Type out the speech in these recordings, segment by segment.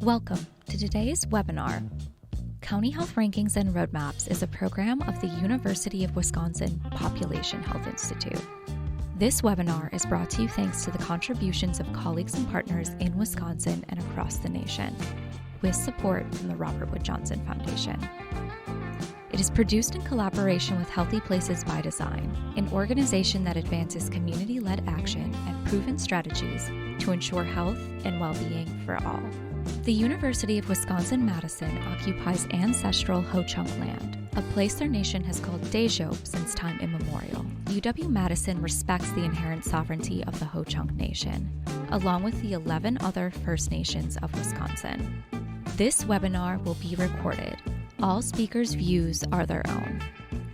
Welcome to today's webinar. County Health Rankings and Roadmaps is a program of the University of Wisconsin Population Health Institute. This webinar is brought to you thanks to the contributions of colleagues and partners in Wisconsin and across the nation, with support from the Robert Wood Johnson Foundation. It is produced in collaboration with Healthy Places by Design, an organization that advances community-led action and proven strategies to ensure health and well-being for all. The University of Wisconsin-Madison occupies ancestral Ho-Chunk land, a place their nation has called Dejob since time immemorial. UW-Madison respects the inherent sovereignty of the Ho-Chunk Nation, along with the 11 other First Nations of Wisconsin. This webinar will be recorded. All speakers' views are their own.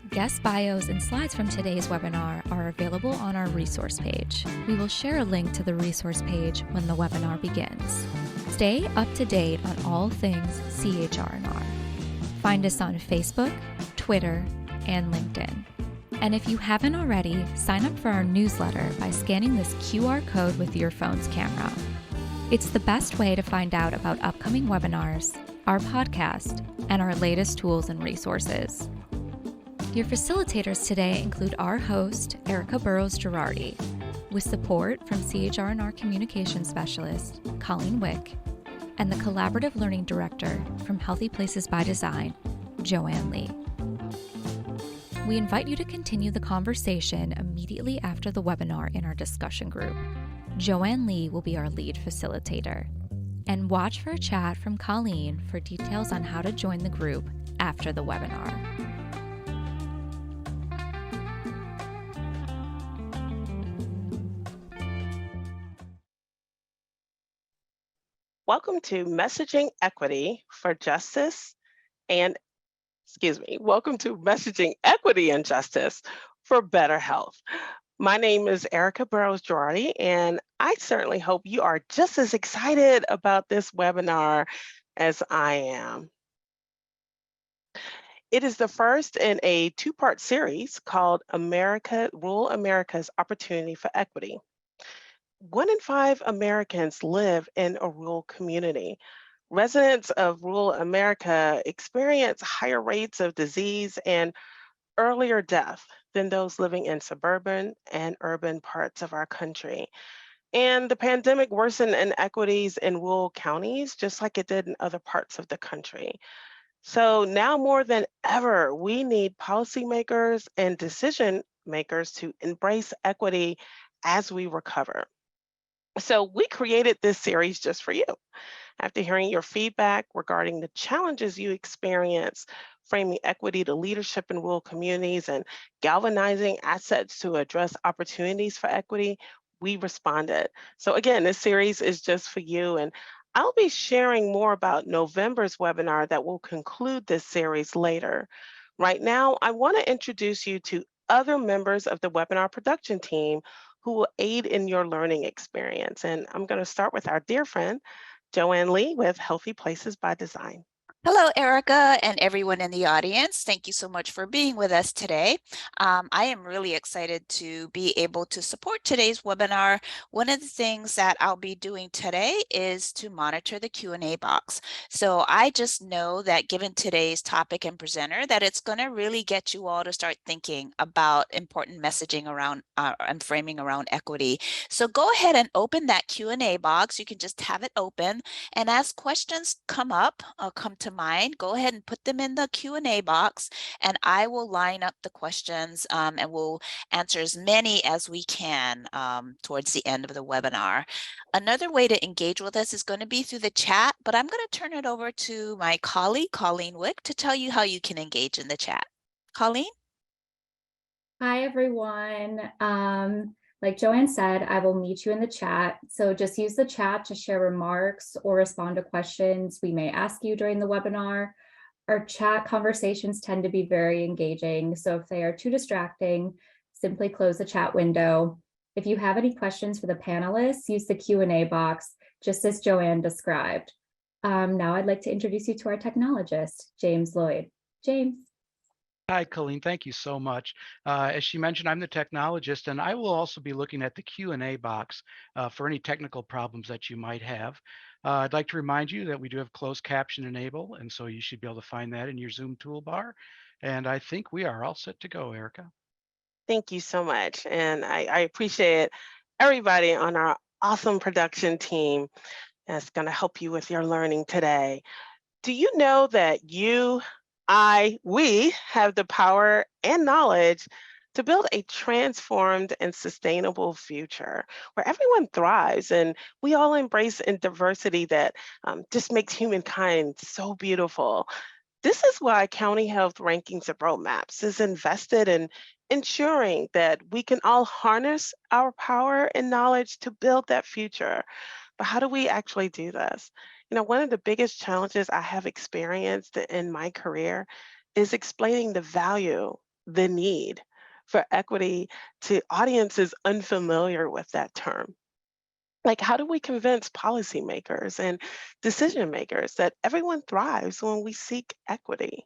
Guest bios and slides from today's webinar are available on our resource page. We will share a link to the resource page when the webinar begins. Stay up to date on all things CHR&R. Find us on Facebook, Twitter, and LinkedIn. And if you haven't already, sign up for our newsletter by scanning this QR code with your phone's camera. It's the best way to find out about upcoming webinars, our podcast, and our latest tools and resources. Your facilitators today include our host, Erica Burrows-Girardi, with support from CHR&R Communications Specialist, Colleen Wick, and the Collaborative Learning Director from Healthy Places by Design, Joanne Lee. We invite you to continue the conversation immediately after the webinar in our discussion group. Joanne Lee will be our lead facilitator. And watch for a chat from Colleen for details on how to join the group after the webinar. Welcome to Messaging Equity for Justice and, welcome to Messaging Equity and Justice for Better Health. My name is Erica Burrows-Girardi, and I certainly hope you are just as excited about this webinar as I am. It is the first in a two-part series called Rural America's Opportunity for Equity. 1 in 5 Americans live in a rural community. Residents of rural America experience higher rates of disease and earlier death than those living in suburban and urban parts of our country. And the pandemic worsened inequities in rural counties, just like it did in other parts of the country. So now more than ever, we need policymakers and decision makers to embrace equity as we recover. So we created this series just for you. After hearing your feedback regarding the challenges you experience, framing equity to leadership in rural communities and galvanizing assets to address opportunities for equity, we responded. So again, this series is just for you, and I'll be sharing more about November's webinar that will conclude this series later. Right now, I want to introduce you to other members of the webinar production team who will aid in your learning experience. And I'm going to start with our dear friend, Joanne Lee with Healthy Places by Design. Hello, Erica, and everyone in the audience. Thank you so much for being with us today. I am really excited to be able to support today's webinar. One of the things that I'll be doing today is to monitor the Q&A box. So I just know that given today's topic and presenter, that it's going to really get you all to start thinking about important messaging around and framing around equity. So go ahead and open that Q&A box. You can just have it open, and as questions come up, come to mind, go ahead and put them in the Q&A box, and I will line up the questions and we'll answer as many as we can towards the end of the webinar. Another way to engage with us is going to be through the chat, but I'm going to turn it over to my colleague, Colleen Wick, to tell you how you can engage in the chat. Colleen? Hi, everyone. Like Joanne said, I will meet you in the chat. So just use the chat to share remarks or respond to questions we may ask you during the webinar. Our chat conversations tend to be very engaging, so if they are too distracting, simply close the chat window. If you have any questions for the panelists, use the Q&A box, just as Joanne described. Now I'd like to introduce you to our technologist, James Lloyd. James. Hi, Colleen. Thank you so much. As she mentioned, I'm the technologist, and I will also be looking at the Q&A box for any technical problems that you might have. I'd like to remind you that we do have closed caption enable, and so you should be able to find that in your Zoom toolbar. And I think we are all set to go, Erica. Thank you so much. And I appreciate everybody on our awesome production team that's going to help you with your learning today. Do you know that you, we have the power and knowledge to build a transformed and sustainable future where everyone thrives and we all embrace in diversity that just makes humankind so beautiful? This is why County Health Rankings and Roadmaps is invested in ensuring that we can all harness our power and knowledge to build that future. But how do we actually do this? One of the biggest challenges I have experienced in my career is explaining the value, the need for equity to audiences unfamiliar with that term. Like, how do we convince policymakers and decision makers that everyone thrives when we seek equity?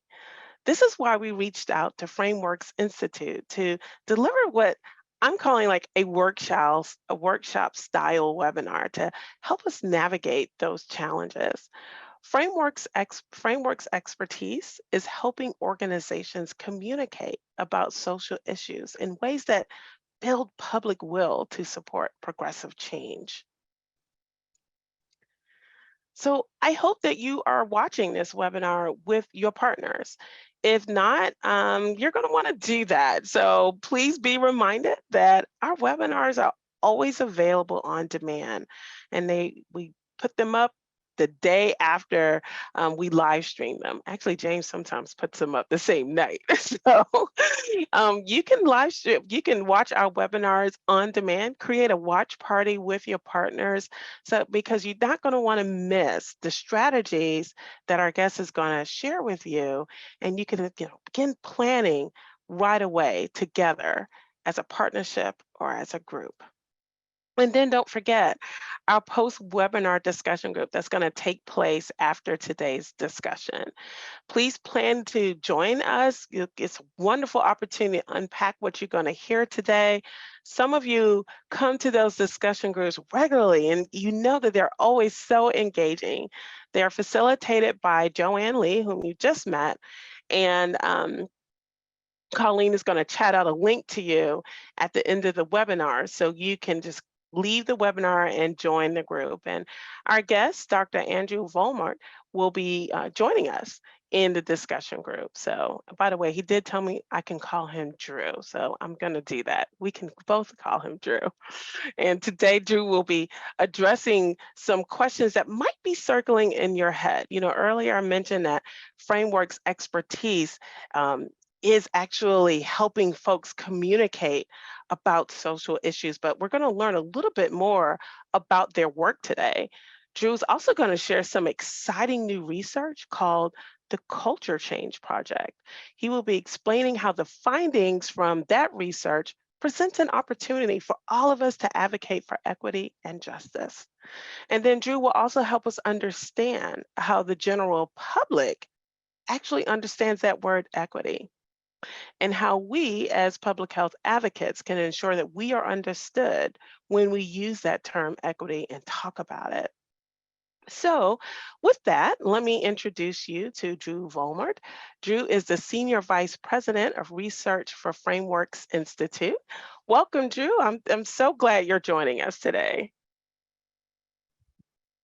This is why we reached out to Frameworks Institute to deliver what I'm calling like a workshop style webinar to help us navigate those challenges. Frameworks expertise is helping organizations communicate about social issues in ways that build public will to support progressive change. So I hope that you are watching this webinar with your partners. If not, you're going to want to do that. So please be reminded that our webinars are always available on demand, and we put them up the day after we live stream them. Actually, James sometimes puts them up the same night. So you can live stream, you can watch our webinars on demand, create a watch party with your partners. So because you're not going to want to miss the strategies that our guest is going to share with you, and you can begin planning right away together as a partnership or as a group. And then don't forget our post-webinar discussion group that's going to take place after today's discussion. Please plan to join us. It's a wonderful opportunity to unpack what you're going to hear today. Some of you come to those discussion groups regularly, and you know that they're always so engaging. They're facilitated by Joanne Lee, whom you just met, and Colleen is going to chat out a link to you at the end of the webinar so you can just leave the webinar and join the group. And our guest, Dr. Andrew Volmert, will be joining us in the discussion group. So by the way, he did tell me I can call him Drew, so I'm going to do that. We can both call him Drew. And today, Drew will be addressing some questions that might be circling in your head. Earlier I mentioned that Frameworks expertise is actually helping folks communicate about social issues, but we're going to learn a little bit more about their work today. Drew's also going to share some exciting new research called the Culture Change Project. He will be explaining how the findings from that research presents an opportunity for all of us to advocate for equity and justice. And then Drew will also help us understand how the general public actually understands that word equity, and how we as public health advocates can ensure that we are understood when we use that term equity and talk about it. So with that, let me introduce you to Drew Volmert. Drew is the Senior Vice President of Research for Frameworks Institute. Welcome, Drew. I'm so glad you're joining us today.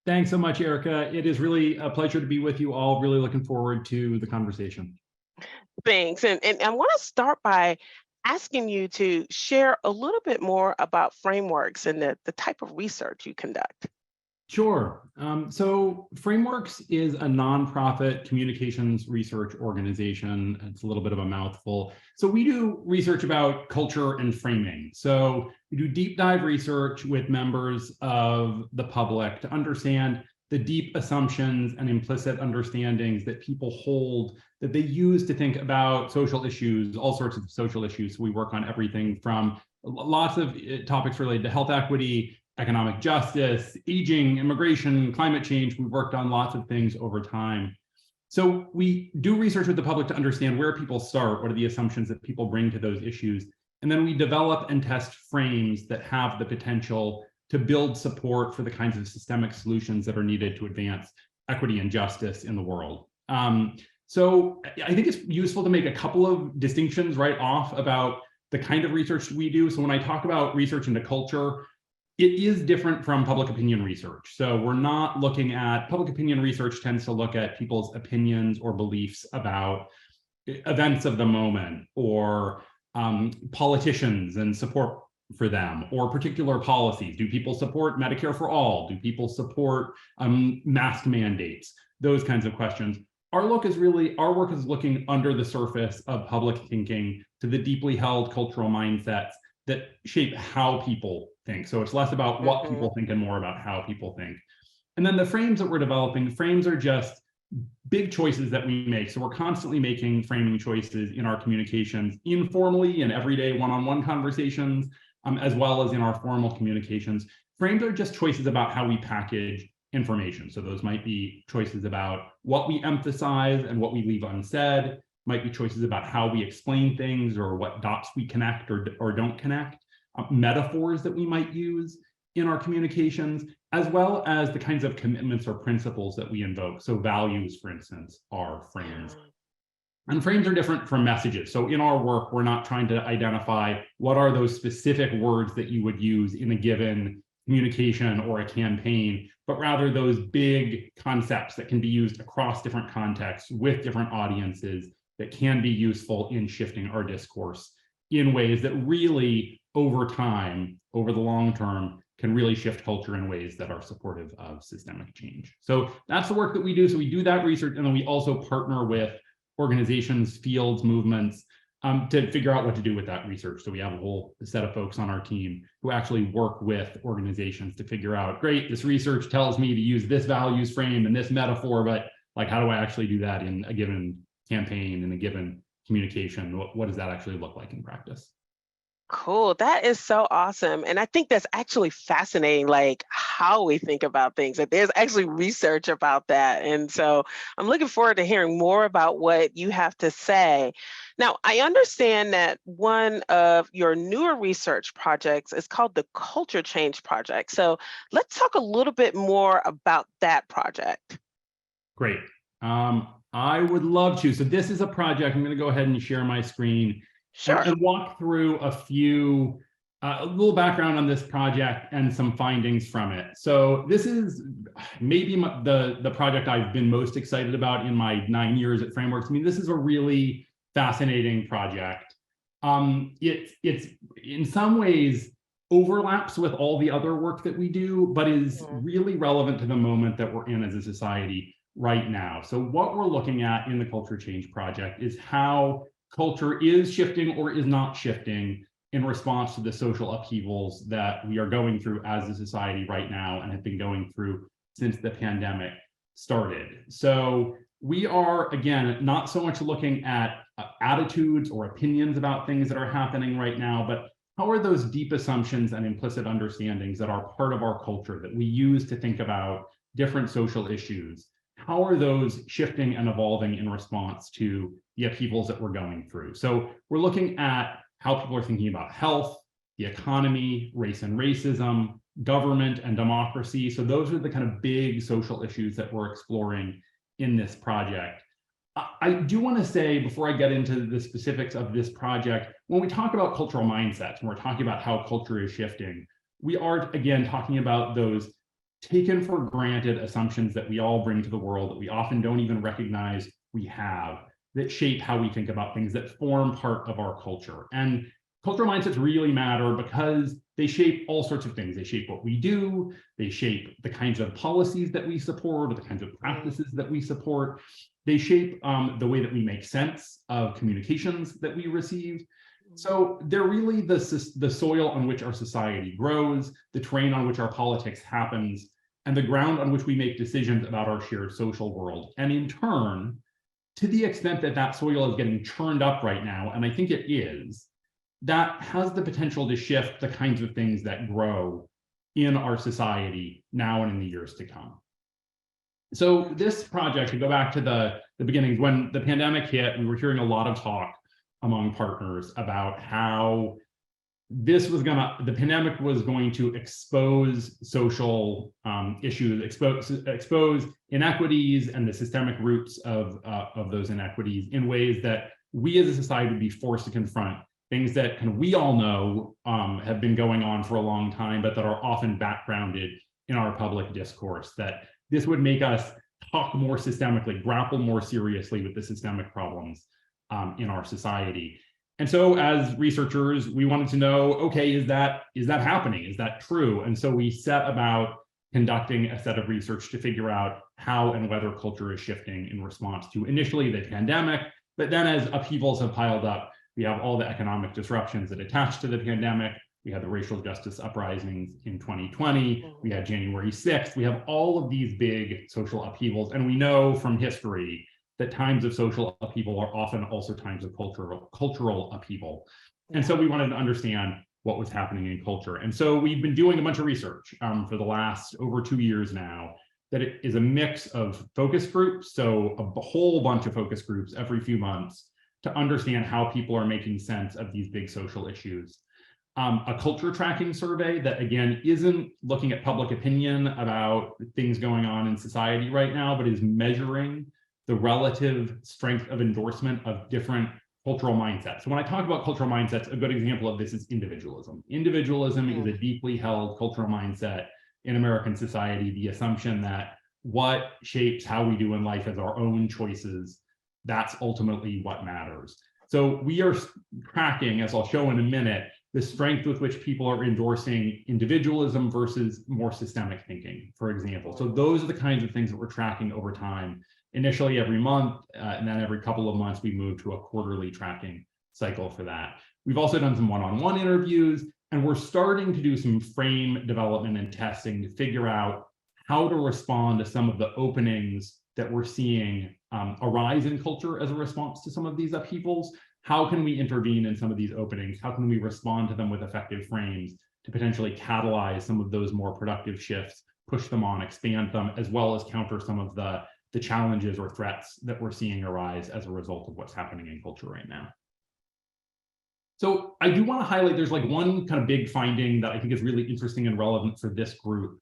Thanks so much, Erica. It is really a pleasure to be with you all. Really looking forward to the conversation. Thanks. And I want to start by asking you to share a little bit more about Frameworks and the type of research you conduct. Sure. So Frameworks is a nonprofit communications research organization. It's a little bit of a mouthful. So we do research about culture and framing. So we do deep dive research with members of the public to understand the deep assumptions and implicit understandings that people hold, that they use to think about social issues, all sorts of social issues. So we work on everything from lots of topics related to health equity, economic justice, aging, immigration, climate change. We've worked on lots of things over time. So we do research with the public to understand where people start, what are the assumptions that people bring to those issues, and then we develop and test frames that have the potential to build support for the kinds of systemic solutions that are needed to advance equity and justice in the world. So I think it's useful to make a couple of distinctions right off about the kind of research we do. So when I talk about research into culture, it is different from public opinion research. So we're not looking at, public opinion research tends to look at people's opinions or beliefs about events of the moment, or politicians and support for them, or particular policies. Do people support Medicare for all? Do people support mask mandates? Those kinds of questions. Our work is looking under the surface of public thinking to the deeply held cultural mindsets that shape how people think. So it's less about what people think and more about how people think. And then the frames that we're developing, frames are just big choices that we make. So we're constantly making framing choices in our communications, informally in everyday one-on-one conversations, as well as in our formal communications. Frames are just choices about how we package information. So those might be choices about what we emphasize and what we leave unsaid, might be choices about how we explain things or what dots we connect or don't connect, metaphors that we might use in our communications, as well as the kinds of commitments or principles that we invoke. So values, for instance, are frames. And frames are different from messages. So in our work, we're not trying to identify what are those specific words that you would use in a given communication or a campaign, but rather those big concepts that can be used across different contexts with different audiences that can be useful in shifting our discourse in ways that really, over time, over the long term, can really shift culture in ways that are supportive of systemic change. So that's the work that we do. So we do that research, and then we also partner with organizations, fields, movements, to figure out what to do with that research. So we have a whole set of folks on our team who actually work with organizations to figure out, great, this research tells me to use this values frame and this metaphor, but like, how do I actually do that in a given campaign, in a given communication? What does that actually look like in practice? Cool. That is so awesome. And I think that's actually fascinating, like how we think about things. That there's actually research about that. And so I'm looking forward to hearing more about what you have to say. Now, I understand that one of your newer research projects is called the Culture Change Project. So let's talk a little bit more about that project. Great. I would love to. So this is a project. I'm going to go ahead and share my screen. Sure. And walk through a little background on this project and some findings from it. So this is maybe the project I've been most excited about in my 9 years at Frameworks. I mean, this is a really fascinating project. It's in some ways overlaps with all the other work that we do, but is really relevant to the moment that we're in as a society right now. So what we're looking at in the Culture Change Project is how culture is shifting or is not shifting in response to the social upheavals that we are going through as a society right now and have been going through since the pandemic started. So we are, again, not so much looking at attitudes or opinions about things that are happening right now, but how are those deep assumptions and implicit understandings that are part of our culture that we use to think about different social issues? How are those shifting and evolving in response to the upheavals that we're going through? So we're looking at how people are thinking about health, the economy, race and racism, government and democracy. So those are the kind of big social issues that we're exploring in this project. I do want to say, before I get into the specifics of this project, when we talk about cultural mindsets, when we're talking about how culture is shifting, we are, again, talking about those taken for granted assumptions that we all bring to the world that we often don't even recognize we have, that shape how we think about things, that form part of our culture. And cultural mindsets really matter because they shape all sorts of things. They shape what we do, they shape the kinds of policies that we support, or the kinds of practices that we support. They shape the way that we make sense of communications that we receive. So they're really the soil on which our society grows, the terrain on which our politics happens, and the ground on which we make decisions about our shared social world. And in turn, to the extent that that soil is getting churned up right now, and I think it is, that has the potential to shift the kinds of things that grow in our society now and in the years to come. So this project, to go back to the beginnings, when the pandemic hit, we were hearing a lot of talk among partners about how the pandemic was going to expose social issues, expose inequities and the systemic roots of those inequities in ways that we as a society would be forced to confront, things that we all know have been going on for a long time, but that are often backgrounded in our public discourse, that this would make us talk more systemically, grapple more seriously with the systemic problems in our society. And so as researchers, we wanted to know, okay, is that happening? Is that true? And so we set about conducting a set of research to figure out how and whether culture is shifting in response to initially the pandemic, but then as upheavals have piled up, we have all the economic disruptions that attach to the pandemic. We had the racial justice uprisings in 2020. We had January 6th. We have all of these big social upheavals. And we know from history that times of social upheaval are often also times of cultural upheaval. And so we wanted to understand what was happening in culture. And so we've been doing a bunch of research for the last over 2 years now, that it is a mix of focus groups, so a whole bunch of focus groups every few months to understand how people are making sense of these big social issues. A culture tracking survey that, again, isn't looking at public opinion about things going on in society right now, but is measuring the relative strength of endorsement of different cultural mindsets. So when I talk about cultural mindsets, a good example of this is individualism. Individualism is a deeply held cultural mindset in American society, the assumption that what shapes how we do in life is our own choices. That's ultimately what matters. So we are tracking, as I'll show in a minute, the strength with which people are endorsing individualism versus more systemic thinking, for example. So those are the kinds of things that we're tracking over time. Initially every month, and then every couple of months, we move to a quarterly tracking cycle for that. We've also done some one-on-one interviews, and we're starting to do some frame development and testing to figure out how to respond to some of the openings that we're seeing arise in culture as a response to some of these upheavals. How can we intervene in some of these openings? How can we respond to them with effective frames to potentially catalyze some of those more productive shifts, push them on, expand them, as well as counter some of the challenges or threats that we're seeing arise as a result of what's happening in culture right now. So I do want to highlight, there's like one kind of big finding that I think is really interesting and relevant for this group,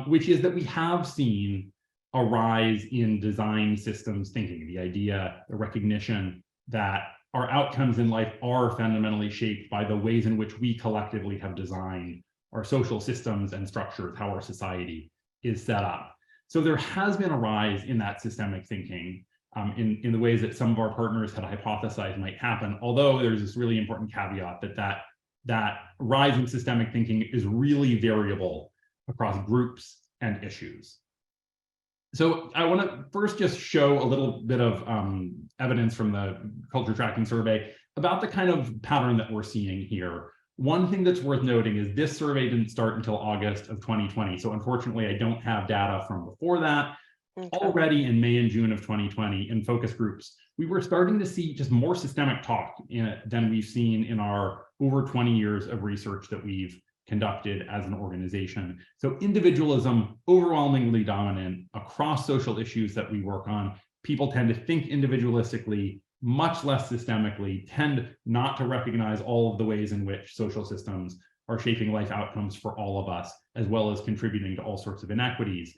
which is that we have seen a rise in design systems thinking, the idea, the recognition that our outcomes in life are fundamentally shaped by the ways in which we collectively have designed our social systems and structures, how our society is set up. So there has been a rise in that systemic thinking in the ways that some of our partners had hypothesized might happen, although there's this really important caveat that rise in systemic thinking is really variable across groups and issues. So I want to first just show a little bit of evidence from the culture tracking survey about the kind of pattern that we're seeing here. One thing that's worth noting is this survey didn't start until August of 2020. So unfortunately, I don't have data from before that. Okay. Already in May and June of 2020 in focus groups, we were starting to see just more systemic talk than we've seen in our over 20 years of research that we've conducted as an organization. So individualism overwhelmingly dominant across social issues that we work on. People tend to think individualistically, much less systemically, tend not to recognize all of the ways in which social systems are shaping life outcomes for all of us, as well as contributing to all sorts of inequities.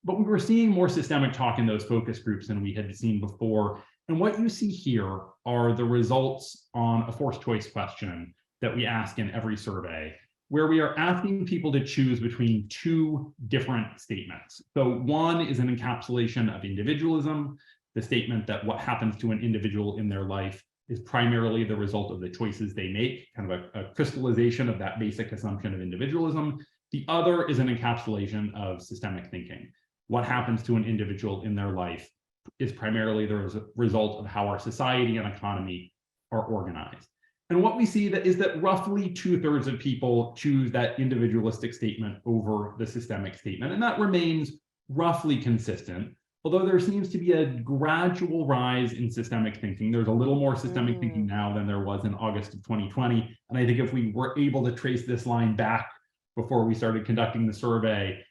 But we were seeing more systemic talk in those focus groups than we had seen before. And what you see here are the results on a forced choice question that we ask in every survey, where we are asking people to choose between two different statements. So one is an encapsulation of individualism, the statement that what happens to an individual in their life is primarily the result of the choices they make, kind of a crystallization of that basic assumption of individualism. The other is an encapsulation of systemic thinking. What happens to an individual in their life is primarily the result of how our society and economy are organized. And what we see is that roughly 2/3 of people choose that individualistic statement over the systemic statement, and that remains roughly consistent. Although there seems to be a gradual rise in systemic thinking. There's a little more systemic thinking now than there was in August of 2020. And I think if we were able to trace this line back before we started conducting the survey,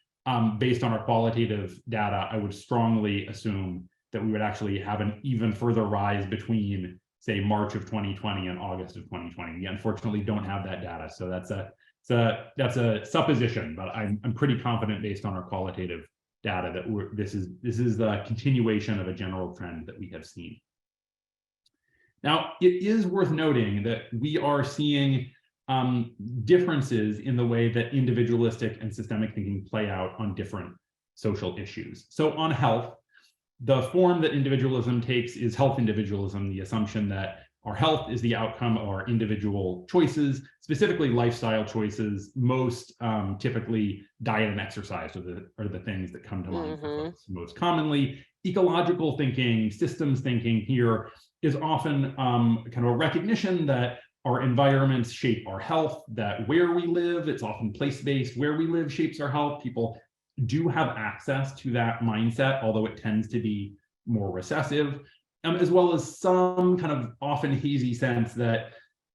based on our qualitative data, I would strongly assume that we would actually have an even further rise between, say, March of 2020 and August of 2020. We unfortunately don't have that data, so that's a supposition, but I'm pretty confident based on our qualitative data that this is the continuation of a general trend that we have seen. Now, it is worth noting that we are seeing differences in the way that individualistic and systemic thinking play out on different social issues. So on health, the form that individualism takes is health individualism, the assumption that our health is the outcome of our individual choices, specifically lifestyle choices. Most typically diet and exercise are the things that come to mind for folks most commonly. Ecological thinking, systems thinking here is often kind of a recognition that our environments shape our health, that where we live, it's often place-based, where we live shapes our health. People do have access to that mindset, although it tends to be more recessive, as well as some kind of often hazy sense that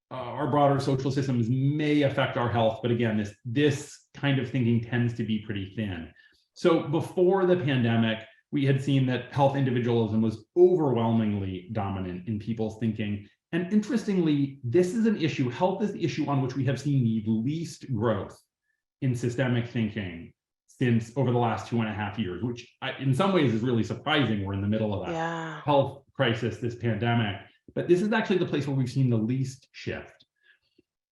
our broader social systems may affect our health. But again, this kind of thinking tends to be pretty thin. So before the pandemic, we had seen that health individualism was overwhelmingly dominant in people's thinking. And interestingly, this is an issue, health is the issue on which we have seen the least growth in systemic thinking since over the last 2.5 years, which in some ways is really surprising. We're in the middle of a health crisis, this pandemic, but this is actually the place where we've seen the least shift.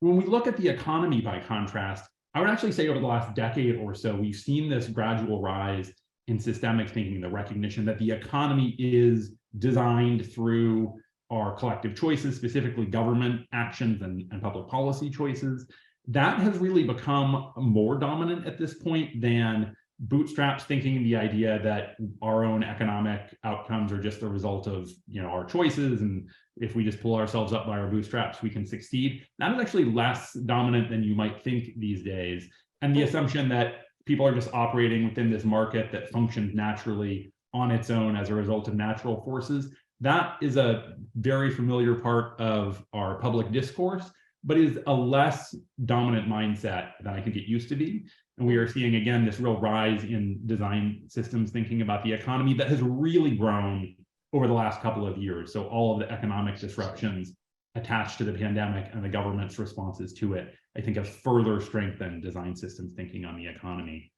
When we look at the economy, by contrast, I would actually say over the last decade or so, we've seen this gradual rise in systemic thinking, the recognition that the economy is designed through our collective choices, specifically government actions and public policy choices. That has really become more dominant at this point than bootstraps thinking, the idea that our own economic outcomes are just the result of our choices, and if we just pull ourselves up by our bootstraps, we can succeed. That is actually less dominant than you might think these days. And the assumption that people are just operating within this market that functions naturally on its own as a result of natural forces, that is a very familiar part of our public discourse, but is a less dominant mindset than I think it used to be. And we are seeing, again, this real rise in design systems thinking about the economy that has really grown over the last couple of years. So all of the economic disruptions attached to the pandemic and the government's responses to it, I think, have further strengthened design systems thinking on the economy.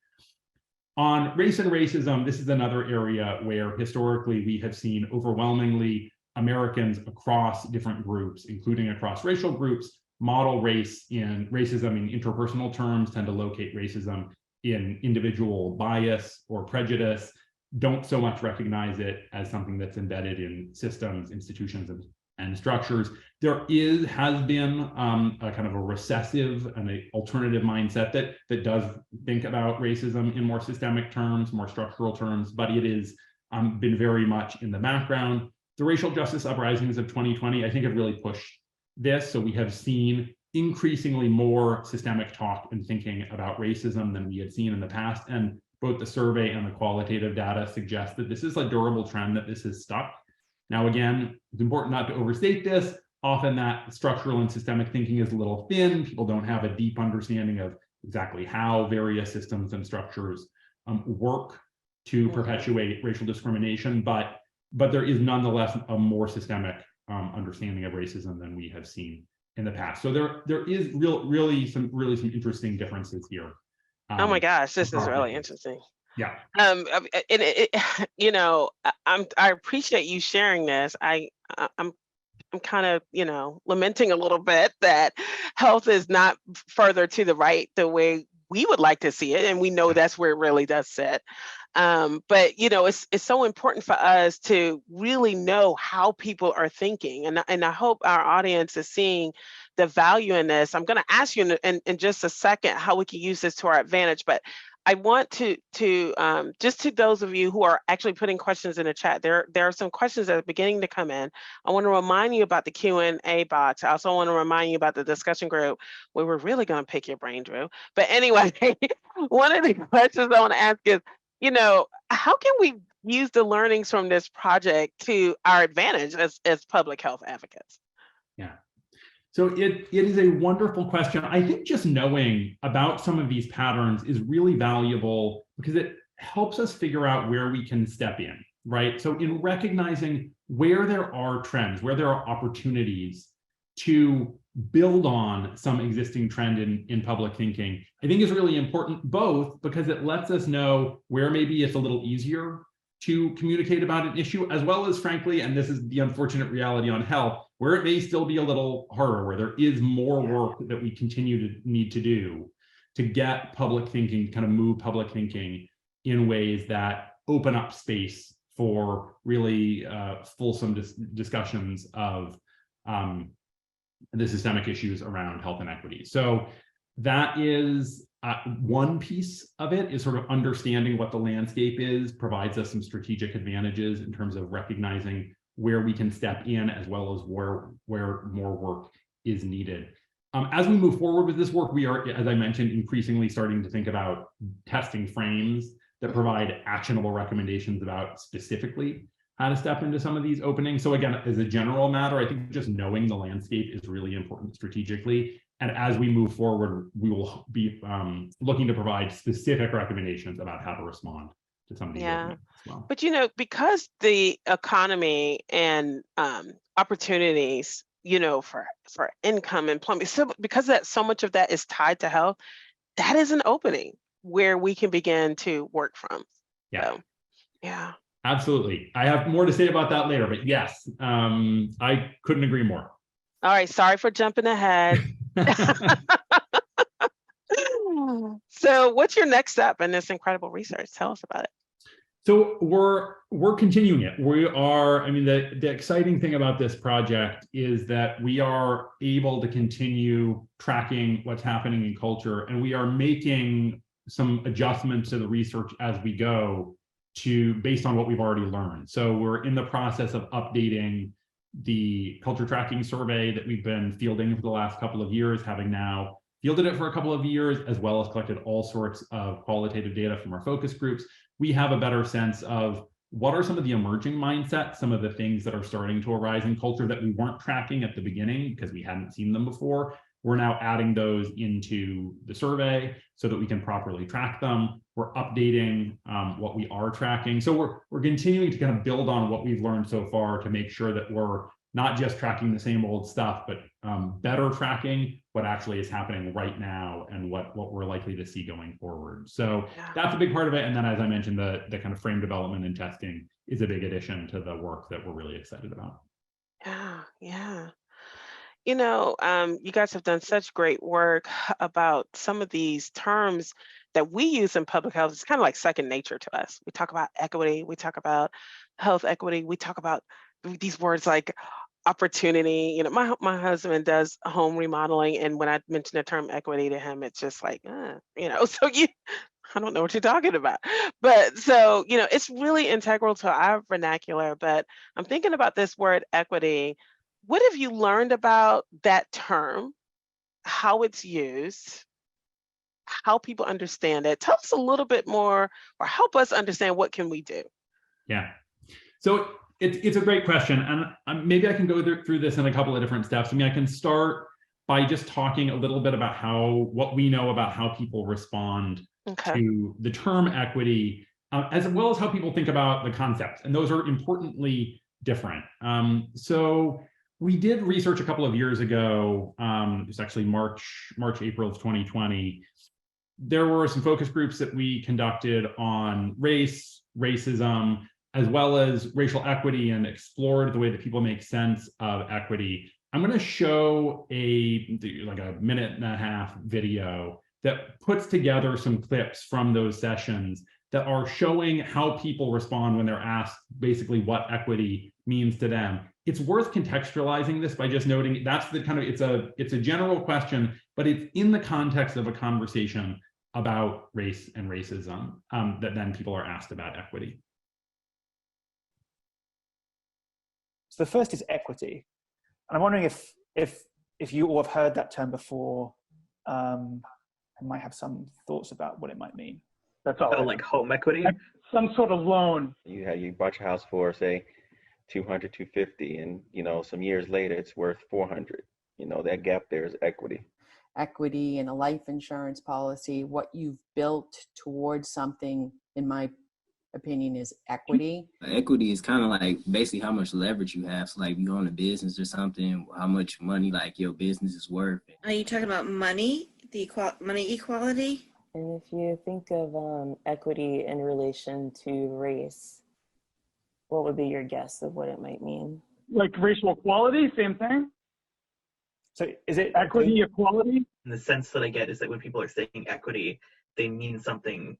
On race and racism, this is another area where historically we have seen overwhelmingly Americans across different groups, including across racial groups, model racism in interpersonal terms, tend to locate racism in individual bias or prejudice, don't so much recognize it as something that's embedded in systems, institutions, and structures. There has been a kind of a recessive and an alternative mindset that does think about racism in more systemic terms, more structural terms, but it is been very much in the background. The racial justice uprisings of 2020, I think, have really pushed this. So we have seen increasingly more systemic talk and thinking about racism than we had seen in the past. And both the survey and the qualitative data suggest that this is a durable trend, that this has stuck. Now, again, it's important not to overstate this. Often that structural and systemic thinking is a little thin. People don't have a deep understanding of exactly how various systems and structures work to perpetuate racial discrimination, but there is nonetheless a more systemic understanding of racism than we have seen in the past. So there is really some interesting differences here. Oh my gosh, this is really interesting. Yeah. And I appreciate you sharing this. I'm kind of, lamenting a little bit that health is not further to the right the way we would like to see it, and we know that's where it really does sit. But it's so important for us to really know how people are thinking, and I hope our audience is seeing the value in this. I'm going to ask you in just a second how we can use this to our advantage, but I want to just to those of you who are actually putting questions in the chat, there are some questions that are beginning to come in. I want to remind you about the Q&A box. I also want to remind you about the discussion group where we're really going to pick your brain, Drew. But anyway, one of the questions I want to ask is, how can we use the learnings from this project to our advantage as public health advocates? Yeah. So it is a wonderful question. I think just knowing about some of these patterns is really valuable because it helps us figure out where we can step in, right? So in recognizing where there are trends, where there are opportunities to build on some existing trend in public thinking, I think is really important, both because it lets us know where maybe it's a little easier to communicate about an issue, as well as, frankly, and this is the unfortunate reality on health, where it may still be a little harder, where there is more work that we continue to need to do to get public thinking, kind of move public thinking in ways that open up space for really fulsome discussions of the systemic issues around health inequity. So that is one piece of it, is sort of understanding what the landscape is, provides us some strategic advantages in terms of recognizing where we can step in, as well as where more work is needed. As we move forward with this work, we are, as I mentioned, increasingly starting to think about testing frames that provide actionable recommendations about specifically how to step into some of these openings. So again, as a general matter, I think just knowing the landscape is really important strategically. And as we move forward, we will be looking to provide specific recommendations about how to respond to some of these openings as well. But because the economy and opportunities, for income, employment, so because that so much of that is tied to health, that is an opening where we can begin to work from. Yeah. So, yeah. Absolutely. I have more to say about that later, but yes, I couldn't agree more. All right. Sorry for jumping ahead. So what's your next step in this incredible research? Tell us about it. So we're continuing it. We are, I mean, the exciting thing about this project is that we are able to continue tracking what's happening in culture, and we are making some adjustments to the research as we go based on what we've already learned. So we're in the process of updating the culture tracking survey that we've been fielding for the last couple of years, having now fielded it for a couple of years, as well as collected all sorts of qualitative data from our focus groups. We have a better sense of what are some of the emerging mindsets, some of the things that are starting to arise in culture that we weren't tracking at the beginning because we hadn't seen them before. We're now adding those into the survey so that we can properly track them. We're updating what we are tracking. So we're continuing to kind of build on what we've learned so far to make sure that we're not just tracking the same old stuff, but better tracking what actually is happening right now and what we're likely to see going forward. So that's a big part of it. And then, as I mentioned, the kind of frame development and testing is a big addition to the work that we're really excited about. Yeah. You guys have done such great work about some of these terms that we use in public health. It's kind of like second nature to us. We talk about equity, we talk about health equity, we talk about these words like opportunity. My husband does home remodeling, and when I mention the term equity to him, it's just like, so I don't know what you're talking about. But so, it's really integral to our vernacular. But I'm thinking about this word equity. What have you learned about that term, how it's used, how people understand it? Tell us a little bit more, or help us understand what can we do? Yeah. So it's a great question. And maybe I can go through this in a couple of different steps. I mean, I can start by just talking a little bit about what we know about how people respond to the term equity, as well as how people think about the concept. And those are importantly different. So we did research a couple of years ago, it was actually March, April of 2020. There were some focus groups that we conducted on race, racism, as well as racial equity, and explored the way that people make sense of equity. I'm going to show a minute and a half video that puts together some clips from those sessions that are showing how people respond when they're asked basically what equity means to them. It's worth contextualizing this by just noting that's the kind of, it's a general question, but it's in the context of a conversation about race and racism that then people are asked about equity. So the first is equity. And I'm wondering if you all have heard that term before and might have some thoughts about what it might mean. That's all like home equity? Some sort of loan. You bought your house for, say, 200, 250, and some years later it's worth 400. that gap there is equity. Equity in a life insurance policy, what you've built towards something, in my opinion, is equity. Equity is kind of like basically how much leverage you have. So like you own a business or something, how much money like your business is worth. Are you talking about money, money equality? And if you think of equity in relation to race, what would be your guess of what it might mean? Like racial equality, same thing? So is it equity, equality? And the sense that I get is that when people are saying equity, they mean something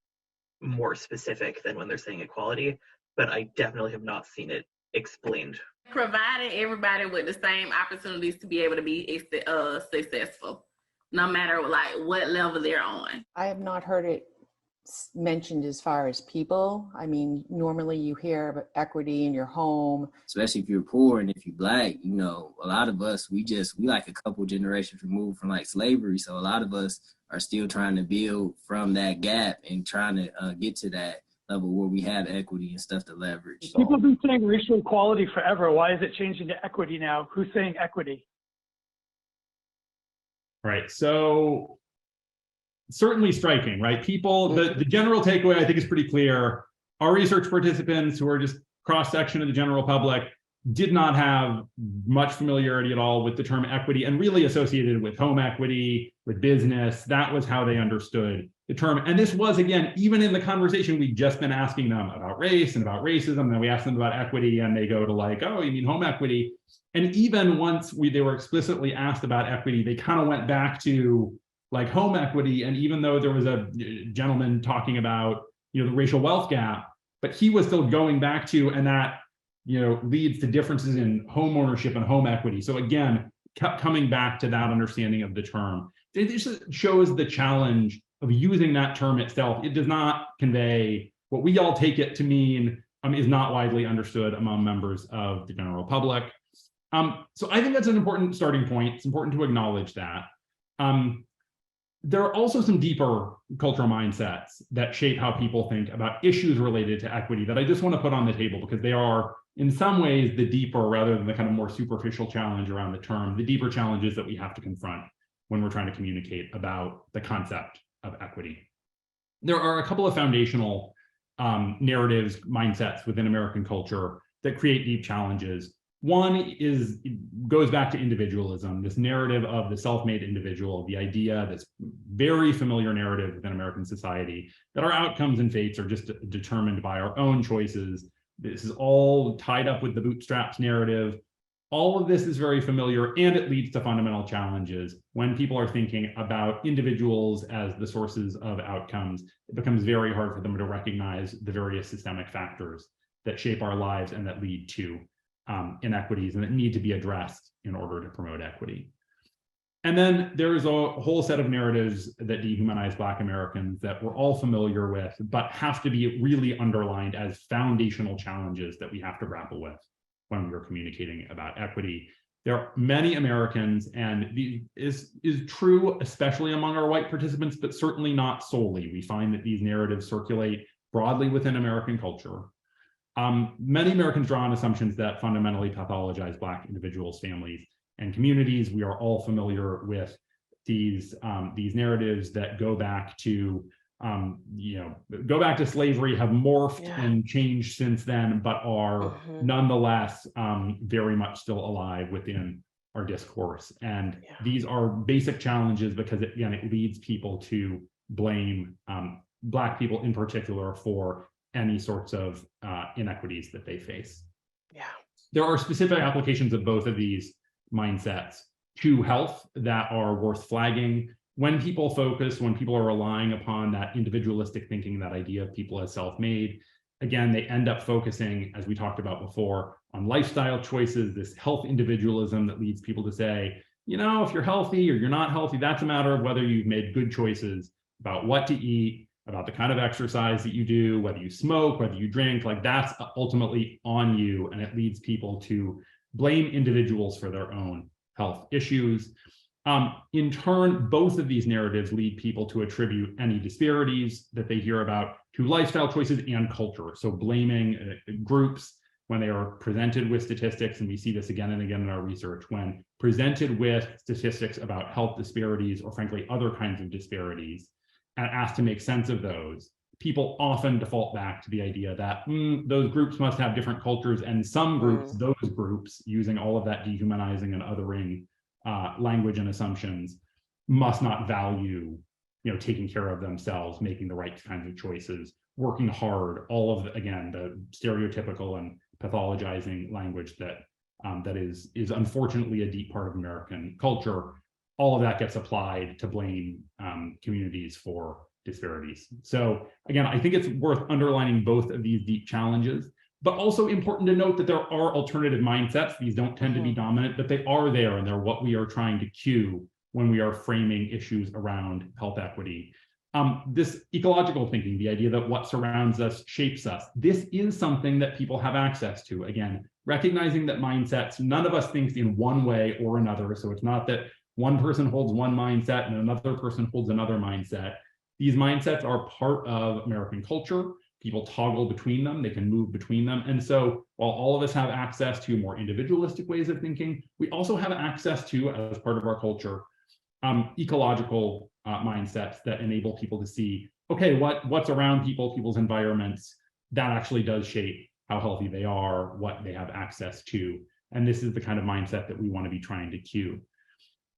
more specific than when they're saying equality, but I definitely have not seen it explained. Providing everybody with the same opportunities to be able to be successful, no matter like what level they're on. I have not heard it mentioned as far as people. I mean, normally you hear about equity in your home. Especially if you're poor and if you're Black, a lot of us, we like a couple generations removed from like slavery. So a lot of us are still trying to build from that gap and trying to get to that level where we have equity and stuff to leverage. People have been saying racial equality forever. Why is it changing to equity now? Who's saying equity? Right. So certainly striking, right? People, the general takeaway I think is pretty clear. Our research participants, who are just cross-section of the general public, did not have much familiarity at all with the term equity, and really associated with home equity, with business. That was how they understood the term. And this was, again, even in the conversation we'd just been asking them about race and about racism, then we asked them about equity, and they go to like, oh, you mean home equity? And even once they were explicitly asked about equity, they kind of went back to like home equity. And even though there was a gentleman talking about, the racial wealth gap, but he was still going back to, and that, leads to differences in home ownership and home equity. So again, kept coming back to that understanding of the term. It just shows the challenge of using that term itself. It does not convey what we all take it to mean, is not widely understood among members of the general public. So I think that's an important starting point. It's important to acknowledge that. There are also some deeper cultural mindsets that shape how people think about issues related to equity that I just want to put on the table, because they are, in some ways, the deeper, rather than the kind of more superficial challenge around the term, the deeper challenges that we have to confront when we're trying to communicate about the concept of equity. There are a couple of foundational narratives, mindsets within American culture that create deep challenges. One goes back to individualism, this narrative of the self-made individual, the idea, this very familiar narrative within American society, that our outcomes and fates are just determined by our own choices. This is all tied up with the bootstraps narrative. All of this is very familiar, and it leads to fundamental challenges. When people are thinking about individuals as the sources of outcomes, it becomes very hard for them to recognize the various systemic factors that shape our lives and that lead to inequities and that need to be addressed in order to promote equity. And then there's a whole set of narratives that dehumanize Black Americans that we're all familiar with, but have to be really underlined as foundational challenges that we have to grapple with when we're communicating about equity. There are many Americans, and this is true especially among our white participants, but certainly not solely. We find that these narratives circulate broadly within American culture. Many Americans draw on assumptions that fundamentally pathologize Black individuals, families, and communities. We are all familiar with these narratives that go back to slavery, have morphed and changed since then, but are nonetheless very much still alive within our discourse. And these are basic challenges because it leads people to blame Black people in particular for any sorts of inequities that they face. There are specific applications of both of these mindsets to health that are worth flagging. When people are relying upon that individualistic thinking, that idea of people as self-made, again, they end up focusing, as we talked about before, on lifestyle choices, this health individualism that leads people to say, if you're healthy or you're not healthy, that's a matter of whether you've made good choices about what to eat, about the kind of exercise that you do, whether you smoke, whether you drink, like that's ultimately on you. And it leads people to blame individuals for their own health issues. In turn, both of these narratives lead people to attribute any disparities that they hear about to lifestyle choices and culture. So blaming groups when they are presented with statistics, and we see this again and again in our research, when presented with statistics about health disparities or frankly other kinds of disparities and asked to make sense of those, people often default back to the idea that those groups must have different cultures, and some groups, those groups, using all of that dehumanizing and othering language and assumptions, must not value, taking care of themselves, making the right kinds of choices, working hard, all of again, the stereotypical and pathologizing language that that is unfortunately a deep part of American culture. All of that gets applied to blame communities for disparities. So again, I think it's worth underlining both of these deep challenges, but also important to note that there are alternative mindsets. These don't tend to be dominant, but they are there, and they're what we are trying to cue when we are framing issues around health equity. This ecological thinking, the idea that what surrounds us shapes us, this is something that people have access to. Again, recognizing that mindsets, none of us thinks in one way or another. So it's not that one person holds one mindset and another person holds another mindset. These mindsets are part of American culture. People toggle between them, they can move between them. And so while all of us have access to more individualistic ways of thinking, we also have access to, as part of our culture, ecological mindsets that enable people to see, okay, what's around people's environments, that actually does shape how healthy they are, what they have access to. And this is the kind of mindset that we want to be trying to cue.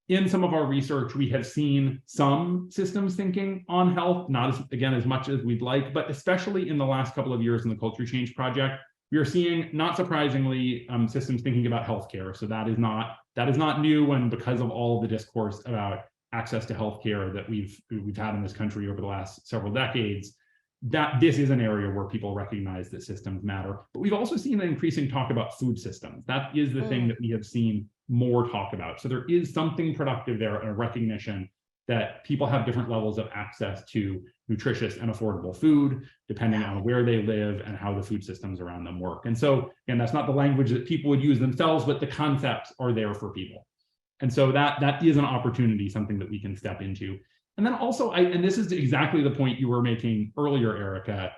In some of our research, we have seen some systems thinking on health, not as much as we'd like, but especially in the last couple of years in the Culture Change Project, we are seeing, not surprisingly, systems thinking about healthcare. So that is not new, and because of all of the discourse about access to healthcare that we've had in this country over the last several decades, that this is an area where people recognize that systems matter. But we've also seen an increasing talk about food systems. That is the thing that we have seen more talk about. So there is something productive there, and a recognition that people have different levels of access to nutritious and affordable food, depending on where they live and how the food systems around them work. And so, again, that's not the language that people would use themselves, but the concepts are there for people. And so that is an opportunity, something that we can step into. And then also, and this is exactly the point you were making earlier, Erica,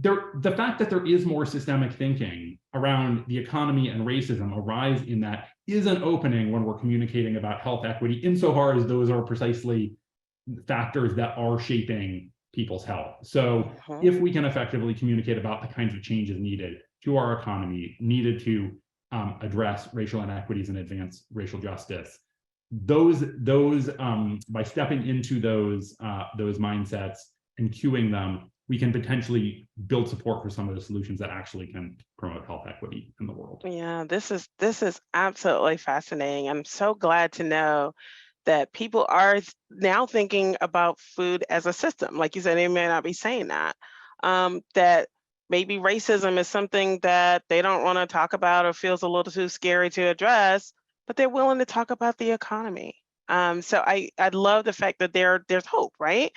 the fact that there is more systemic thinking around the economy and racism, a rise in that, is an opening when we're communicating about health equity, insofar as those are precisely factors that are shaping people's health. So if we can effectively communicate about the kinds of changes needed to our economy, needed to address racial inequities and advance racial justice, those by stepping into those mindsets and cueing them, we can potentially build support for some of the solutions that actually can promote health equity in the world. Yeah, this is absolutely fascinating. I'm so glad to know that people are now thinking about food as a system. Like you said, they may not be saying that. That maybe racism is something that they don't want to talk about or feels a little too scary to address, but they're willing to talk about the economy. So I love the fact that there's hope, right?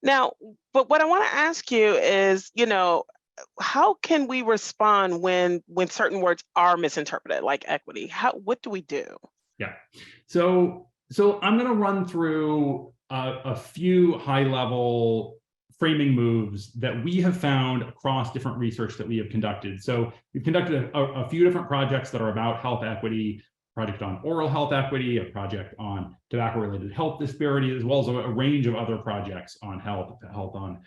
Now, but what I want to ask you is, how can we respond when certain words are misinterpreted, like equity? What do we do? Yeah. So I'm going to run through a few high-level framing moves that we have found across different research that we have conducted. So we've conducted a few different projects that are about health equity, a project on oral health equity, a project on tobacco-related health disparity, as well as a range of other projects on health on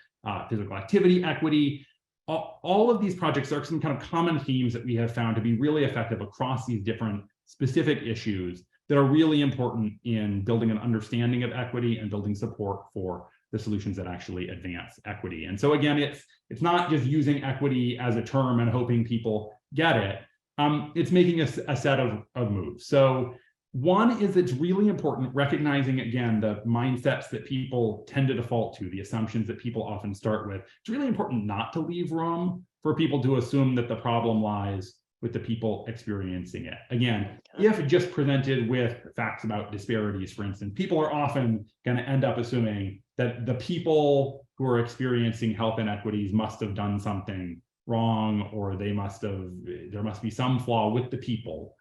physical activity equity. All of these projects are some kind of common themes that we have found to be really effective across these different specific issues that are really important in building an understanding of equity and building support for the solutions that actually advance equity. And so again, it's not just using equity as a term and hoping people get it. It's making a set of moves. So one is, it's really important recognizing, again, the mindsets that people tend to default to, the assumptions that people often start with. It's really important not to leave room for people to assume that the problem lies with the people experiencing it. Again, if just presented with facts about disparities, for instance, people are often going to end up assuming that the people who are experiencing health inequities must have done something wrong, or there must be some flaw with the people.